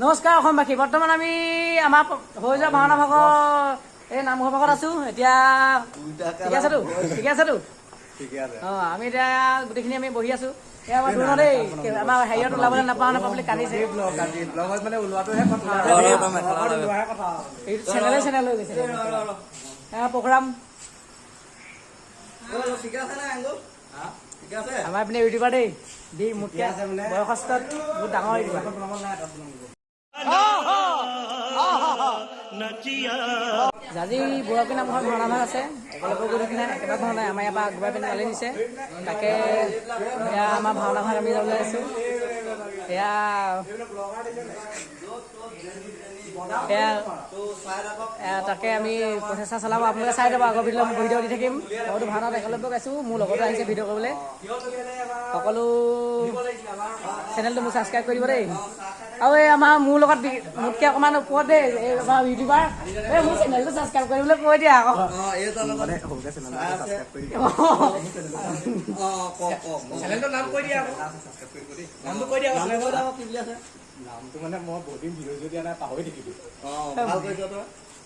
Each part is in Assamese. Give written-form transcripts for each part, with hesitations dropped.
নমস্কাৰ অসমবাসী। বৰ্তমান আমি আমাৰ হৈ যোৱা ভাওনা ভাগৰ এই নামঘৰ ভাগত আছো। এতিয়া ঠিকে আছেতো? ঠিকে আছেতো? অঁ, আমি এতিয়া গোটেইখিনি আমি বহি আছো। আমাৰ দেই আমাৰ হেৰিয়ত ওলাবলৈ নাপাওঁ বুলি কান্দিছে। চেনেল হৈ গৈছে প্ৰগ্ৰাম। আমাৰ পিনে ইউটিউবাৰ দেই মোতকে বয়সস্থত বহুত ডাঙৰ ইউটিউবাৰ। আজি বুঢ়াপী নামঘৰ ভাওনা ভাগ আছে। একলব গৈ একেবাৰে ভাওনা নাই। আমাৰ ইয়াৰ পৰা আগবঢ়াই পিনে আলি নিছে। তাকে এয়া আমাৰ ভাওনা ভাগ আমি যাবলৈ আছোঁ। এয়া তাকে আমি প্ৰচেষ্টা চলাব। আপোনালোকে চাই যাব। আগৰ ভিডিঅ' দি থাকিম। মইতো ভাওনাত একলব গাইছোঁ। মোৰ লগতো আহিছে ভিডিঅ' কৰিবলৈ। সকলো চেনেলটো মোক ছাবস্ক্ৰাইব কৰি দিব দেই। আৰু এই আমাৰ মোৰ লগত মোতকৈ অকণমান ওপৰত দেই এই আমাৰ ইউটিউবাৰ এই মোৰ চেনেলটো ছাবস্ক্ৰাইব কৰিবলৈ কৈ দিয়া আকৌ।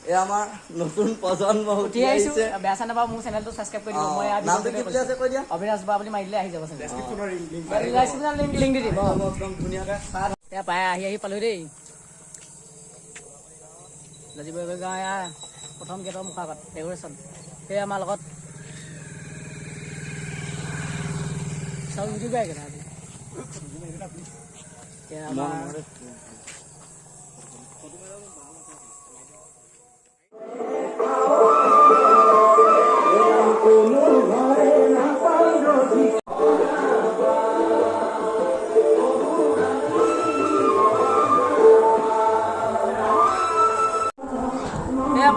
এই আমাৰ নতুন প্ৰজন্ম উঠি আহিছে। বেয়া চাই নাপাওঁ, মোৰ চেনেলটো ছাবস্ক্ৰাইব কৰি দিব। মই অবিনাশ বা বুলি মাৰিলে আহি যাব। লিংক দি দিব। এতিয়া পাই আহি পালোঁ দেই। জাজিবৈ গাঁও এয়া প্ৰথম গেটৰ মুখৰ আগত ডেক'ৰেশ্যন। সেই আমাৰ লগত চব ইউটিউবাৰ একেটা আজি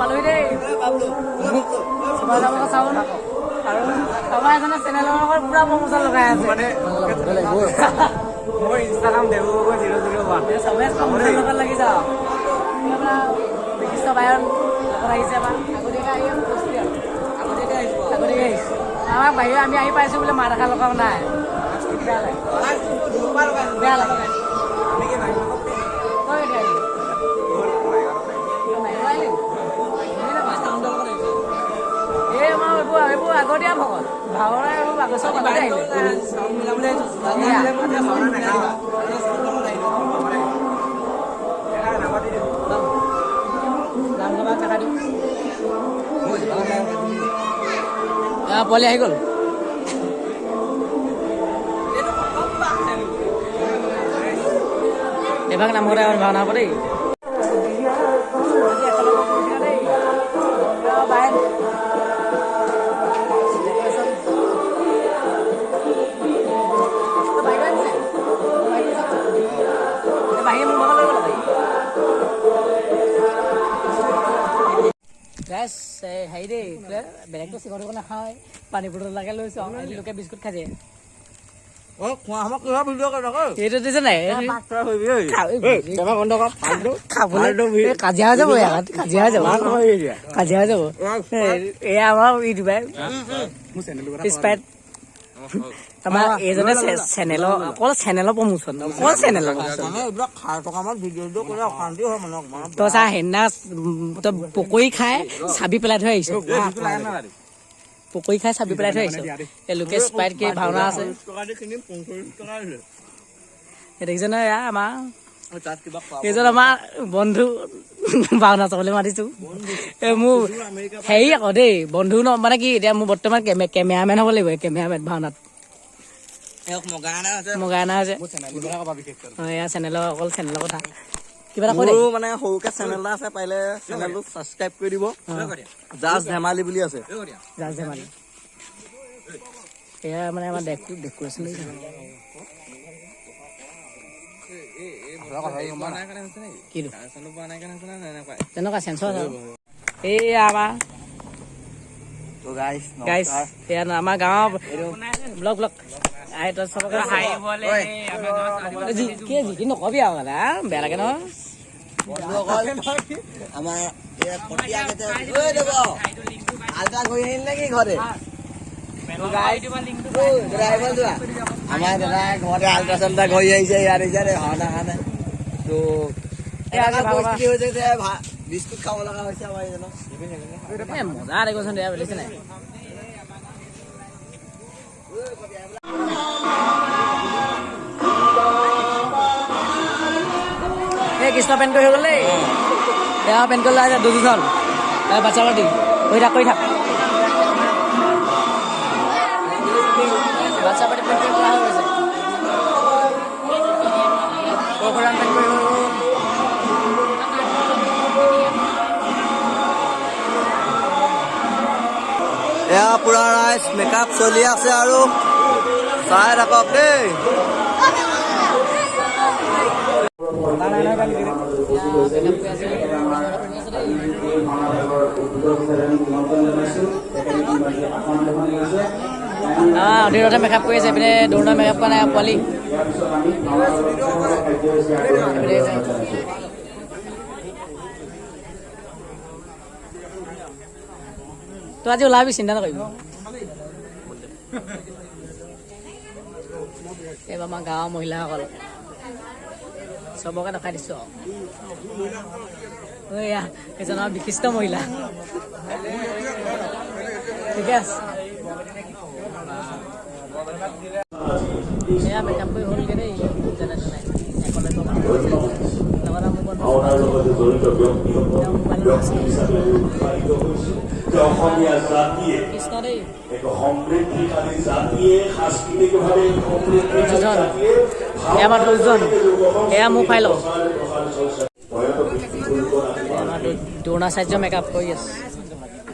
পালোহি দেই। চাউল আৰু আমাৰ এজনে চেনেলৰ লগত পুৰা প্ৰমোচন লগাই আছে। মই ইনষ্টাগ্ৰাম চবে প্ৰমোচন লগত লাগি যাওঁ। বিশিষ্ট বায়ন লগত আহিছে। আমাৰ আগতীয়াকৈ আহিছোঁ। আমাক বাহিৰত আমি আহি পাইছোঁ বোলে মাত এষাৰ লগাও নাই। বেয়া লাগে। এইবোৰ আগতীয়া ভকত ভাওনা এইবোৰ আগৰ আগতে আহিলে। পোৱালি আহি গ'ল। এভাগ নামঘৰতে ভাওনা হ'ব দেই। হেৰি দেই বেলেগটো চিকন টিকন নাখাওঁ। পানী বটল লাগে লৈছোঁ। লোকে বিস্কুট খাইছে। এইটো দিছে নাই খাবলৈ কাজিয়া হৈ যাব। কাজিয়া হৈ যাব। কাজিয়া হৈ যাব। এয়া আমাৰ ইউটিউবাৰ স্প্ৰাইট। আমাৰ এইজনে চেনেলৰ অকল চেনেলৰ প্ৰমোচন। অকল চেনেলৰ তই চা সেইদিনা তই পকৰি খাই চাবি পেলাই থৈ আহিছ। পকৰি খাই চাবি পেলাই থৈ আহিছ। এই লোকে স্প্ৰাইট কি ভাওনা আছে দেখিছে নহয়। এয়া আমাৰ এইজন আমাৰ বন্ধু ভাওনা চাবলৈ মাতিছোঁ। এই মোৰ হেৰি আকৌ দেই বন্ধু ন মানে কি এতিয়া মোৰ বৰ্তমান কেমেৰামেন হ'ব লাগিব। কেমেৰামেন ভাওনাত মগায়না হৈছে। এয়া চেনেলৰ অকল চেনেলৰ কথা কিবা এটা মানে সৰুকে চেনেল এটা আছে। পাৰিলে চেনেলটো ছাবস্ক্ৰাইব কৰি দিব। জাজ ধেমালি বুলি আছে। জাজ ধেমালি এয়া মানে আমাৰ ডেক'ৰেশ্যন তেনেকুৱা চেঞ্চৰ এই আমাৰ আমাৰ গাঁৱৰ ব্লগ যি নকবি আৰু মানে বেয়া লাগে নহয়। আমাৰ ঘৰতে আমাৰ দাদা ঘৰতে আল্ট্ৰাচাউণ্ড এটা কৰি আহিছে ইয়াত ভাওনা কাৰণে। তো পৰিস্থিতি হৈছে যে বিস্কুট খাব লগা হৈছে আমাৰ এইজনক। মজা দেখোন দিয়া বুলিছে নাই এই কৃষ্ণ পেণ্ট কৰি হৈ গ'ল দেই এয়া পেণ্ট কৰি লাগে দুজন বাচ্ছা পাতি কৰি থাক বাচ্ছা পাতি পেণ্ট কৰি কৰা হৈ গৈছে পৰশুৰাম পেণ্ট কৰি হৈ গ'ল এয়া পুৰা ৰাইজ মেকআপ চলি আছে আৰু চাই থাকক দেই। অধীৰতে মেকআপ কৰি আছে এইপিনে দৌৰ মেকআপ কৰা নাই পোৱালি তই আজি ওলাবি চিন্তা নকৰিবি এইবাৰ আমাৰ গাঁৱৰ মহিলাসকল চবকে দেখাই দিছো এয়া এজন আমাৰ বিশিষ্ট মহিলা ঠিকে আছে এয়া মেকআপ কৰি হ'লগে দেই যেনে তেনে অসমীয়া জাতিয়ে এক সমৃদ্ধিশালী জাতিয়ে সাংস্কৃতিকভাৱে আমাৰ দুজন এয়া মোক পাই লওঁ দ্ৰোণাচাৰ্য মেকআপ কৰি আছে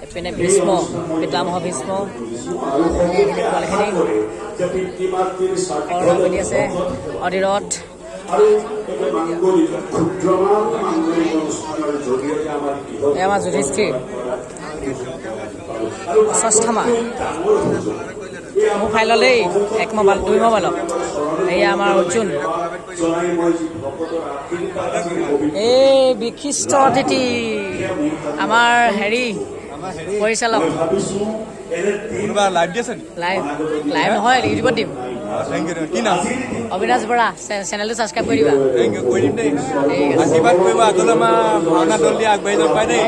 এপিনে ভীষ্ম পিতামহ ভীষ্ম পোৱালিখিনি আছে অধীৰত আমাৰ যুধিষ্ঠিৰ অস্বস্থামা মোৰ ফাইল দেই 1 মোবাইল 2 মোবাইলত এয়া আমাৰ অৰ্জুন এই বিশিষ্ট অতিথি আমাৰ হেৰি পৰিচালক লাইভ নহয় ইউটিউবত দিম অবিনাশ বৰা চেনেলটো ছাবস্ক্ৰাইব কৰি দিবা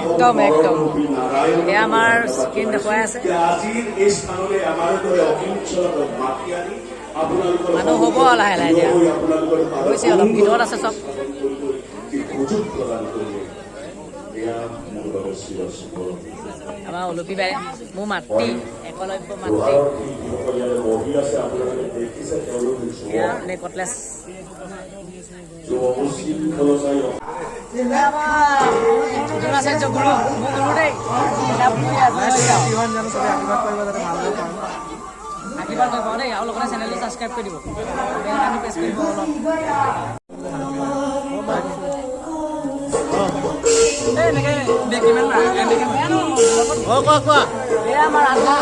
একদম একদম এয়া আমাৰ স্ক্ৰীন দেখুৱাই আছে মানুহ হ'ব লাহে লাহে এতিয়া হৈছে অলপ ভিতৰত আছে চব আমাৰ অলপি বাই মোৰ মাতৃ একলব্য মাতৃ কটলেছ গুৰু মোৰ গুৰু দেই আশীৰ্বাদ কৰিব দেই আৰু লগতে চেনেলটো ছাবস্ক্ৰাইব কৰি দিব প্ৰেছ কৰিব অলপ কোৱা আমাৰ আধা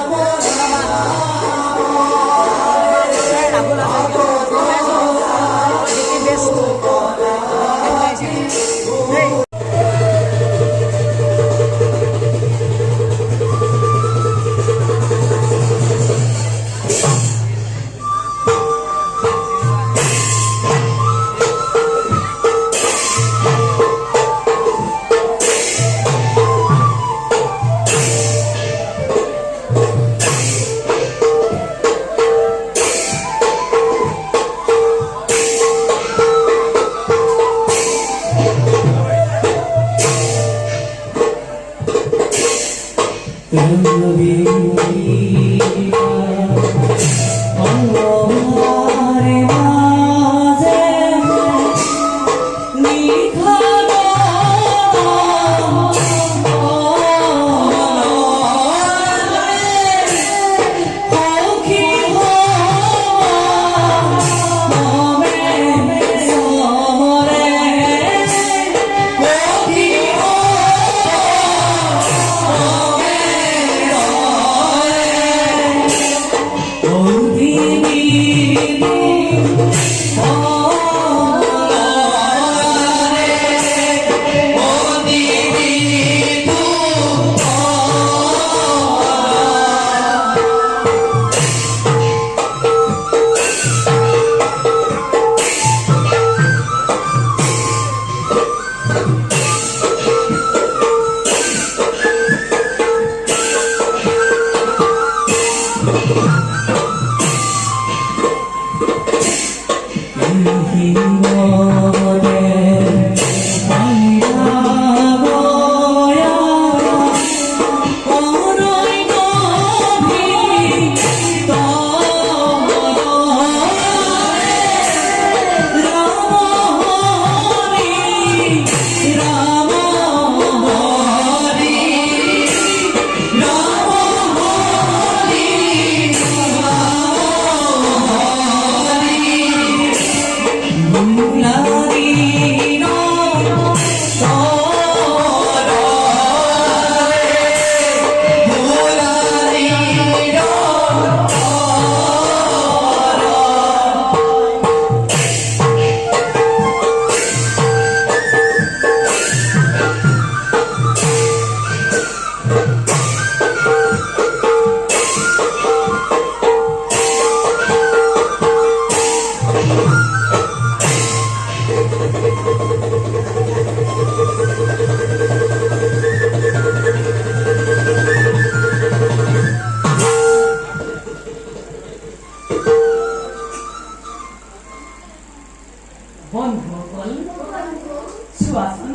চোৱাচোন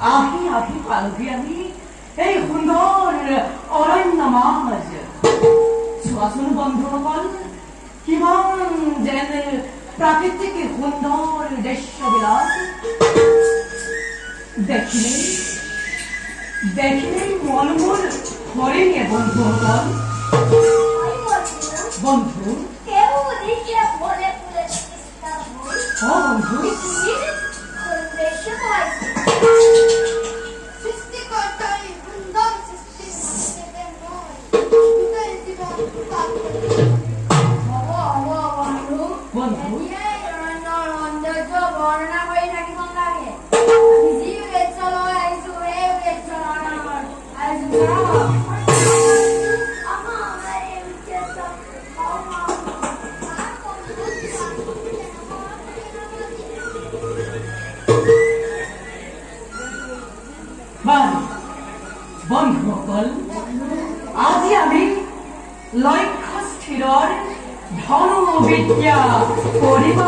আহি আহি পালোহি আমি এই সুন্দৰ অৰণ্য মাজ চোৱাচোন বন্ধুসকল কিমান যেন প্ৰাকৃতিক সুন্দৰ দৃশ্যবিলাক দেখিলেই মন মোৰ ভৰিয়ে বন্ধুসকল বন্ধু অ বন্ধু বৰ্ণনা কৰি থাকিব লাগে যি উদ্দেশ্যলৈ আহিছো সেই উদ্দেশ্যলৈ বন্ধুসকল আজি আমি লক্ষ্য স্থিৰৰ ধনুবিদ্যা কৰিব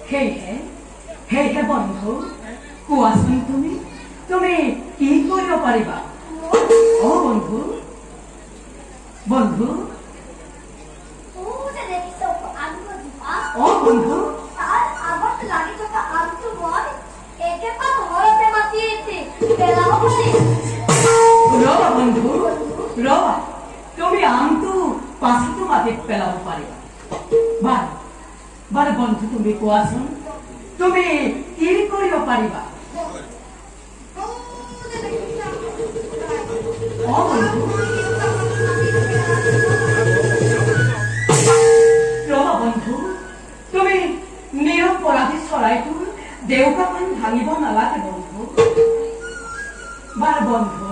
সেয়েহে বন্ধু কোৱাচোন তুমি কি কৰিব পাৰিবা অ বন্ধু বন্ধু অ বন্ধু ৰবা বন্ধু ৰবা তুমি আমটো পাছতো মাটিত পেলাব পাৰিবা বাৰু বন্ধু তুমি কোৱাচোন তুমি কি কৰিব পাৰিবা অ বন্ধু ৰবা বন্ধু তুমি নিৰপৰাধী চৰাইটোৰ দেউকাখন ভাঙিব নালাগে বন্ধু বাৰু বন্ধু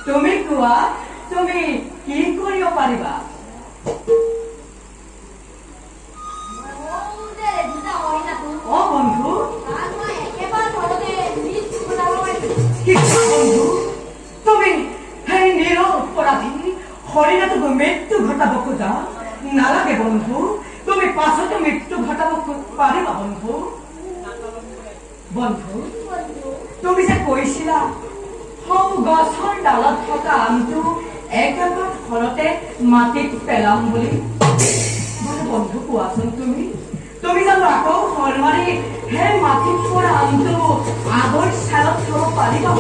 তুমি কোৱা তুমি কি কৰিব পাৰিবা অ বন্ধু বন্ধু তুমি সেই নিৰপৰাধী হৰিণাটোক মৃত্যু ঘটাব খোজা নালাগে বন্ধু তুমি পাছতো মৃত্যু ঘটাব পাৰিবা বন্ধু বন্ধু তুমি যে কৈছিলা সৌ গছৰ ডালত থকা আমটো একেবাৰে ঘৰতে মাটিত পেলাম বুলি বন্ধু কোৱাচোন তুমি জানো আকৌ ঘৰ মাৰি সেই মাটিত পৰা আমটো আগৰ চালত থব পাৰিবা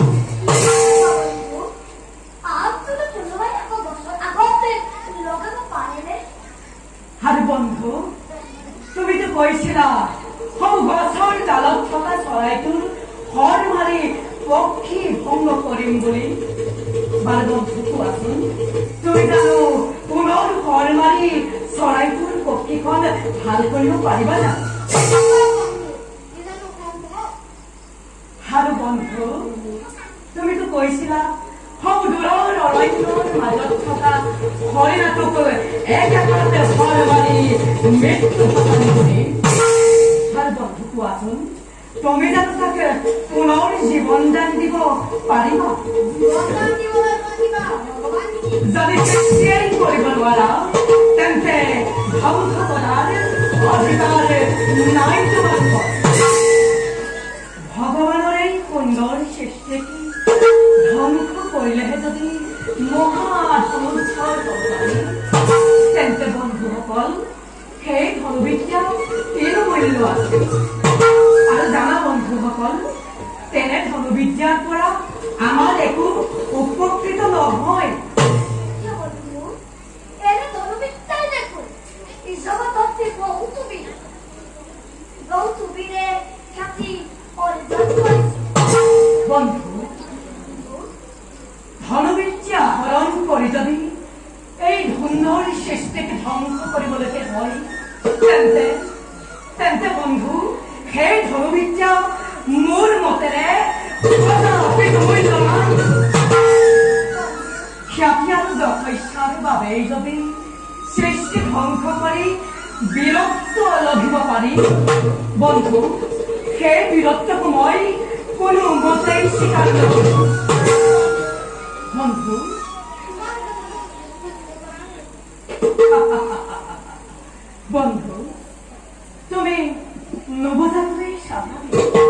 আৰু বন্ধু তুমিতো কৈছিলা সৌ গছৰ ডালত থকা চৰাইটোৰ ঘৰ মাৰি পক্ষী ভংগ কৰিম বুলি বাৰু বন্ধু কোৱাচোন তুমি জানো পুনৰ ঘৰ মাৰি চৰাইটোৰ পক্ষীখন ভাল কৰিব পাৰিবা না আৰু বন্ধু তুমিতো কৈছিলা সৌ দূৰৰ অৰণ্যৰ মাজত থকা হৰিণাটোক একেবাৰতে ঘৰ মাৰি মৃত্যু ঘটাম বুলি আৰু বন্ধু কোৱাচোন তুমি জানো তাকে পুনৰ জীৱন দান দিব পাৰিবা যদি চেষ্টাই কৰিব নোৱাৰা তেন্তে ধ্বংস কৰাৰ অধিকাৰ নাই তোমাৰ ভগৱানৰ এই সুন্দৰ সৃষ্টিক ধ্বংস কৰিলেহে যদি মহাসংসাৰ তেন্তে বন্ধুসকল সেই ধনুবিদ্যা কিনো মূল্য আছে আৰু জানা বন্ধুসকল তেনে ধনুবিদ্যাৰ পৰা আমাৰ একো উপকৃত নহয় বন্ধু ধনুবিদ্যা হৰণ কৰি যদি এই সুন্দৰ সৃষ্টিক ধ্বংস কৰিবলৈকে হয় তেন্তে বন্ধু সেই ধনুবিদ্যা মোৰ মতেৰে খ্যাতি আৰু যথেচ্ছাৰ বাবেই যদি সৃষ্টি ধ্বংস কৰি বীৰত্ব লভিব পাৰি বন্ধু সেই বীৰত্বক মই কোনো মতেই স্বীকাৰ নকৰোঁ বন্ধু বন্ধু তুমি নুবুজাটোৱেই স্বাভাৱিক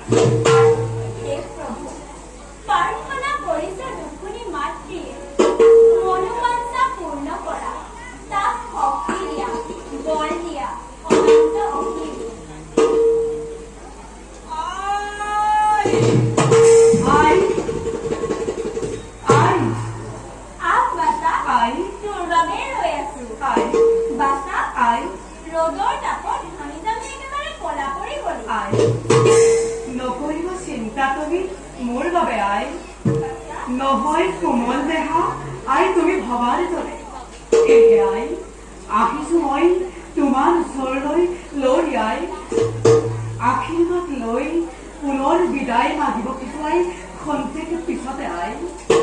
হে প্ৰভু, প্ৰাৰ্থনা কৰিছে দুখুনী মাতৃয়ে, মনোবাঞ্ছা পূৰ্ণ কৰা, তাক শক্তি দিয়া, বল দিয়া, অনন্ত অসীম। আই আই আহ বাছা, আই তোৰ বাবে ৰৈ আছো। আই বাছা, আই ৰ'দৰ তাপত ঘামি জামি একেবাৰে কলা পৰি গলো। আই নকৰিব চিন্তা তুমি মোৰ বাবে আই নহয় কোমল দেহা আই তুমি ভবাৰ দৰে সেয়ে আই আহিছো মই তোমাৰ ওচৰলৈ লৈ আই আশীৰ্বাদ লৈ পুনৰ বিদায় মাগিব খোজো আই খন্তেক পিছতে আই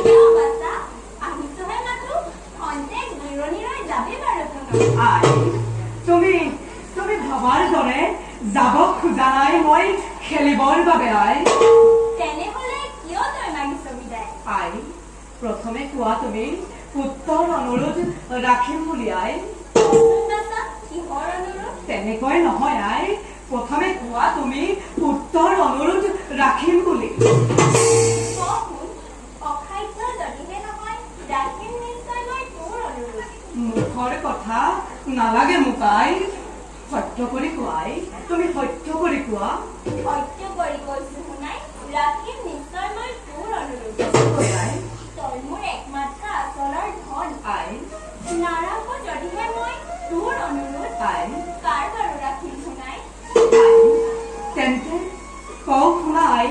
কিয় বাছা, আহিছোহে মাথো, খন্তেক জিৰণি লৈ যাবি বাৰু পুনৰ। আই তুমি তুমি ভবাৰ দৰে যাব খোজা নাই মই খেলিবৰ বাবে আই তেনেহলে কিয় তই মাগিছ বিদায়? আই প্ৰথমে কোৱা তুমি পুত্ৰৰ অনুৰোধ ৰাখিম বুলি আই কচোন বাছা, কিহৰ অনুৰোধ? তেনেকৈ নহয় আই প্ৰথমে কোৱা তুমি পুত্ৰৰ অনুৰোধ ৰাখিম বুলি কচোন, অসাধ্য যদিহে নহয়, ৰাখিম নিশ্চয় মই তোৰ অনুৰোধ। মুখৰ কথা নালাগে মোক আই সত্য কৰি কোৱা আই তুমি সত্য কৰি কোৱা সত্য কৰি কৈছো শুনাই, ৰাখিম নিশ্চয় মই তোৰ অনুৰোধ। সঁচাকৈ আই তই মোৰ একমাত্ৰ আচলৰ ধন, আই নাৰাখো যদিহে মই তোৰ অনুৰোধ, আই কাৰ বাৰু ৰাখিম শুনাই? আই তেন্তে কওঁ শুনা আই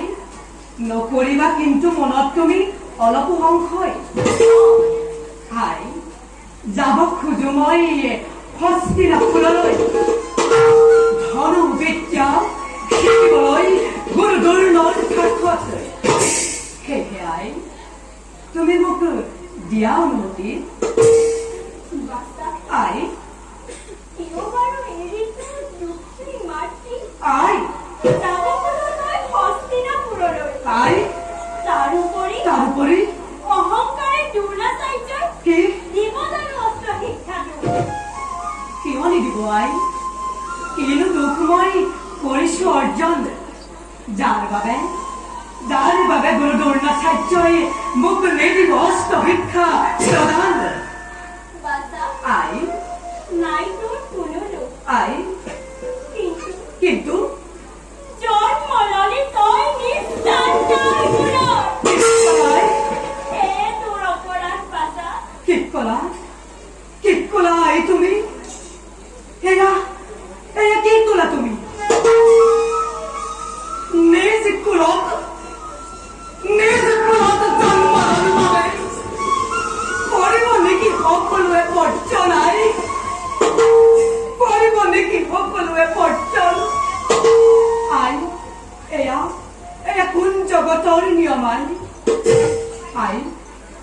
নকৰিবা কিন্তু মনত তুমি অলপো সংশয় আই যাব খোজো মই হস্তিনাপুৰলৈ ধনু বিদ্যা শিকিবলৈ গুৰুদুৰ্ণৰ কাষত সেয়ে আই তুমি মোক দিয়া অনুমতি বাছা, আই কিয় বাৰু এৰি তোৰ দুখী মাতৃ আই যাব খোজো তই হস্তিনাপুৰলৈ? আই তাৰোপৰি তাৰোপৰি অহংকাৰে দুৰ্নাচাৰ্যই কি দিব জানো অস্ত্ৰ শিক্ষাটো? কিয় নিদিব আই কিনো দুখ মই কৰিছো অৰ্জন যাৰ বাবে গুৰু দ্ৰোণাচাৰ্যই মোক নিদিব অস্ত্ৰ শিক্ষা প্ৰদান বাছা, আই নাই তোৰ কোনো দুখ, আই কিন্তু জন্ম ললি তই নিস্তান্তৰ গুণৰ। আই সেয়ে তোৰ অপৰাধ বাছা। কি কলা আই তুমি এয়া কি কলা তুমি নিজ কুলত জন্ম ললে কৰিব নেকি সকলোৱে বৰ্জন আই কৰিব নেকি সকলোৱে বৰ্জন আই এয়া কোন জগতৰ নিয়ম আই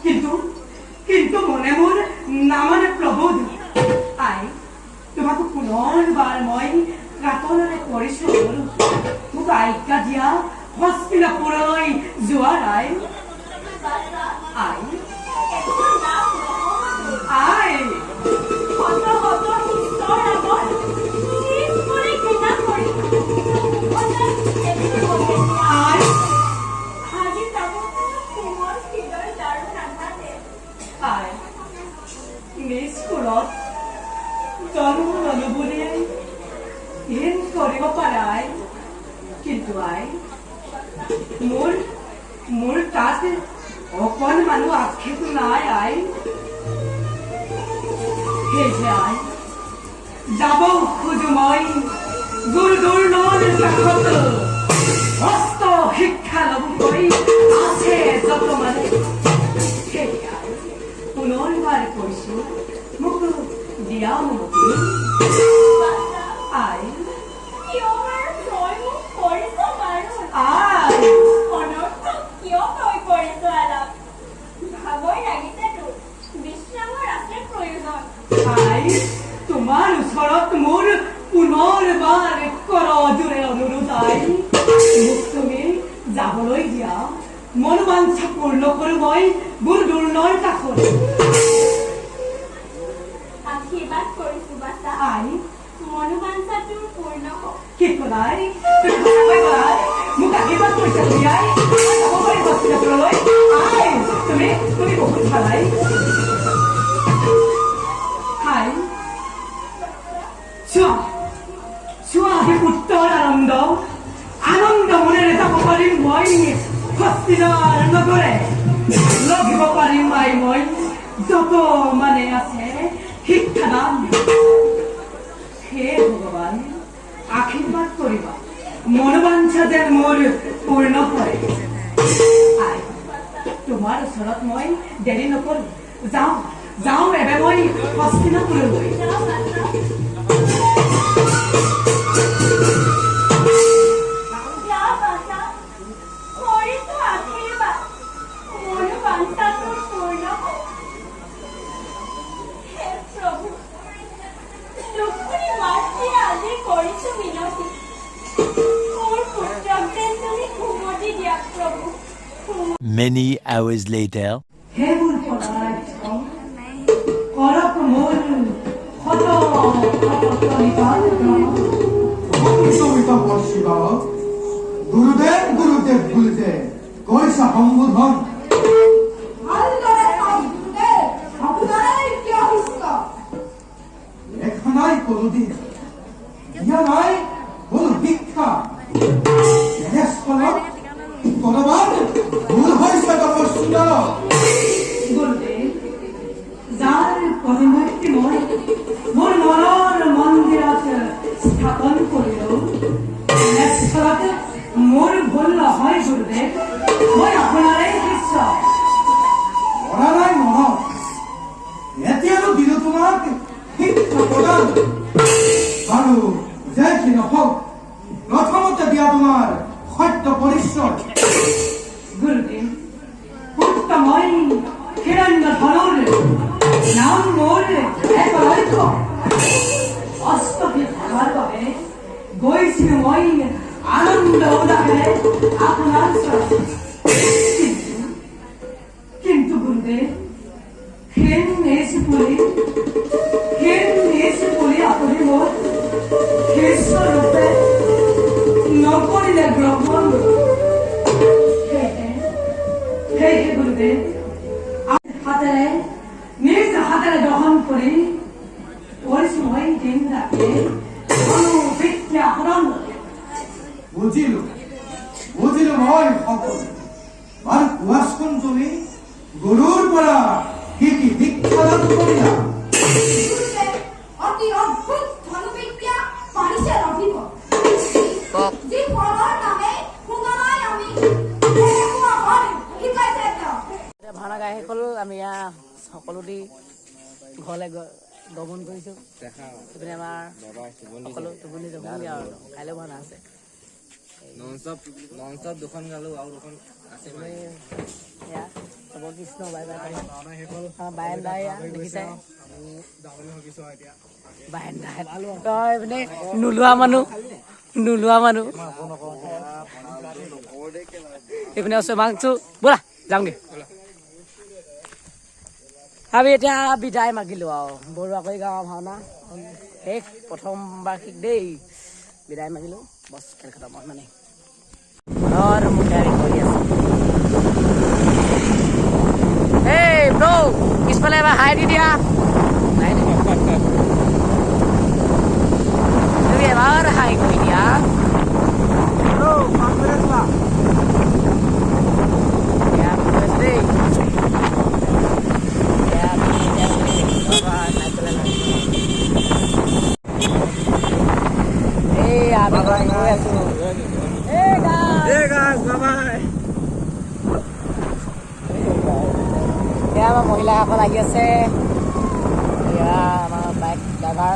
কিন্তু মনে মোৰ নামানে প্ৰবোধ আই তোমাক পুনৰবাৰ মই কাতৰেৰে কৰিছো মোক আজ্ঞা দিয়া হস্তিনাপুৰলৈ যোৱাৰ আই বাছা, আই একো লাভ নহ'ব তোৰ। আই শত শত শিষ্যৰ আগত নিজ বুলি ঘৃণা কৰি মুখতে একো নকৰিবি। আই আজি যাব কোমল হৃদয় যাৰো নাথাকে। আই নিজ কুলত জন্ম ললো বুলিয়ে হীন কৰিব পাৰা আই কিন্তু আই মোৰ তাত অকণমানো আক্ষেপ নাই আই সেয়ে আই যাব খোজো মই গুৰুদুৰ্ণৰ কাষত হস্ত শিক্ষা ল'বলৈ আছে যত মানে সেয়ে আই পুনৰবাৰ কৈছো মোক দিয়া অনুমতি বাছা, আই কিয় বাৰু তই মোক কৰিছ বাৰুণ? আই অনৰ্থক কিয় তই কৰিছ আলাপ? ভাগৰ লাগিছে তোৰ, বিশ্ৰামৰ আছে প্ৰয়োজন। আই তোমাৰ ওচৰত মোৰ পুনৰবাৰ কৰজোৰে অনুৰোধ আই মোক তুমি যাবলৈ দিয়া মনোবাঞ্ছা পূৰ্ণ কৰো মই গুৰুদুৰ্ণৰ কাষত আশীৰ্বাদ কৰিছো বাছা। আই মনোবাঞ্ছাটোৰ পূৰ্ণ হওক। কি কলাই তুমি সঁচাকৈ কলাই মোক আশীৰ্বাদ কৰিছা তুমি আই যাব পাৰি হস্পিটেললৈ আই তুমি বহুত ভালাই হাই চোৱা আহি পুত্ৰৰ আনন্দ মনেৰে যাব পাৰিম মই হস্পিটেল নগৰে লাগিব পাৰিম আই মই যত মানে আছে শিক্ষাদান হে ভগৱান আশীৰ্বাদ কৰিবা মনোবাঞ্ছা যেন মোৰ পূৰ্ণ হয় আই তোমাৰ ওচৰত মই দেৰি নকৰো যাওঁ এবে মই হস্পিটেললৈ Many hours later. গুরুদেব কৈছা সম্বোধন দেখা নাই কোনোদিন দিয়া নাই কোনো শিক্ষা কলবাদ ভুল হৈছে তপস্যা যাৰ প্ৰতিমূৰ্তি মই মোৰ মনৰ মন্দিৰত স্থাপন কৰিলো মোৰ ভুল নহয় গুৰুদেৱ মই আপোনাৰে শিষ্য মৰা নাই মনত এতিয়াতো দিলো তোমাক শিক্ষা প্ৰদান আৰু যে কি নহওক প্ৰথমতে দিয়া তোমাৰ সত্য পৰিচয় গুৰুদেৱ উত্তময় হিৰণ্য ধনুৰ নাম মোৰ একলব অষ্টভি ভাঙাৰ বাবে গৈছিলো মই আনন্দ উদাসেৰে আপোনাৰ কিন্তু গুৰুদেৱ খেন এসে পৰি আপুনি মোৰ শিষ্য ৰূপে নকৰিলে গ্ৰহণ সেয়েহে গুৰুদেৱ নিজ হাতেৰে গ্ৰহণ কৰি কৰিছো মই দিন ৰাতি বিদ্যা আহৰণ বুজিলো মই সকলো আৰু কোৱাচোন তুমি গুৰুৰ পৰা কি কি শিক্ষা লাভ কৰিলা অতি অদ্ভুত ধনুবিদ্যা পাৰিছে ৰহিব যি পৰৰ নামে শুনা নাই আমি শিকাইছে ভাওনা গাই শেষ হ'ল আমি সকলোটি ঘৰলৈ গমন কৰিছোঁ এইপিনে আমাৰ সকলো টোপনি জমনি আৰু কাইলৈ ভাওনা আছে দুখন গালো আৰু দুখন আছে চব কৃষ্ণ বাই বাই বায়েন্দা দেখিছে বায়েন্দা তই মানে নোলোৱা মানুহ এইপিনে আছো মাংছো ব'লা যাওঁগে আমি এতিয়া বিদায় মাগিলোঁ আৰু বৰুৱাকৰি গাঁৱৰ ভাওনা শেষ প্ৰথম বাৰ্ষিক দেই বিদায় মাগিলোঁ বছ খেল খতম মানে ঘৰৰ মুখাৰি কৰি আছে এই ব্ৰ পিছফালে এবাৰ হাই দি দিয়া তুমি এবাৰ হাই কৰি দিয়া দেই আমাৰ মহিলাসকল আহি আছে আমাৰ বাইক ড্ৰাইভাৰ